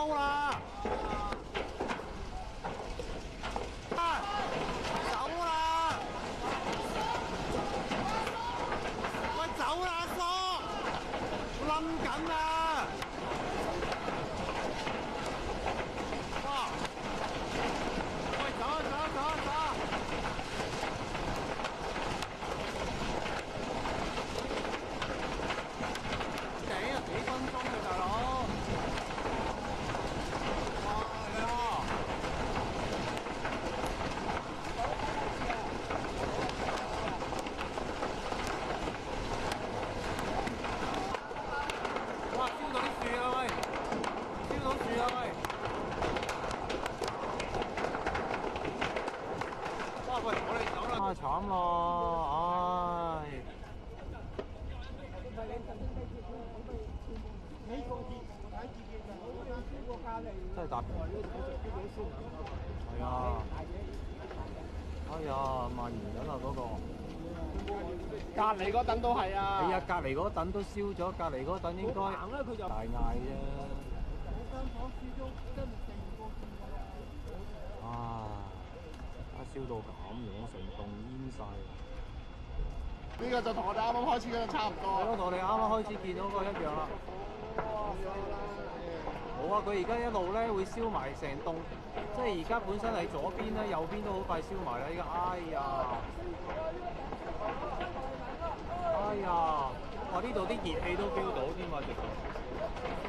高啦！走啦！喂，走啦，阿叔！冧緊啦！哇！喂，走啊走啊走啊走啊！頂啊，幾分鐘嘅大佬！哇！係啊！哇！燒到啲樹啊喂！燒到樹啊喂！哇！喂，我哋走啦！啊，慘啦！唉。真係搭係啊！哎呀，蔓延緊啦嗰個。隔離嗰等都係啊！係啊，隔離嗰等都燒咗，隔離嗰等應該大嗌啫。啊！燒到咁樣，成棟煙晒。呢個就同我哋啱啱開始嗰陣差唔多。係咯，同我哋啱啱開始見到嗰個一樣啦。冇啊！佢而家一路咧會燒埋成棟，即係而家本身喺左邊咧，右邊都好快燒埋啦！依家，哎呀，哎呀，哇！呢度啲熱氣都 feel 到添啊，直頭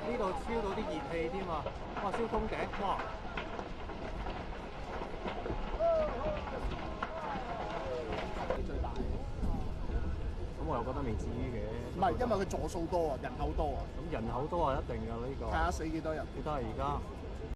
呢度超到啲熱氣添啊！哇！燒通頂，哇！最大嘅。咁我又覺得未至於嘅。唔係，因為佢座數多啊，人口多啊。咁人口多係一定㗎呢個。睇下死幾多人。你睇下而家。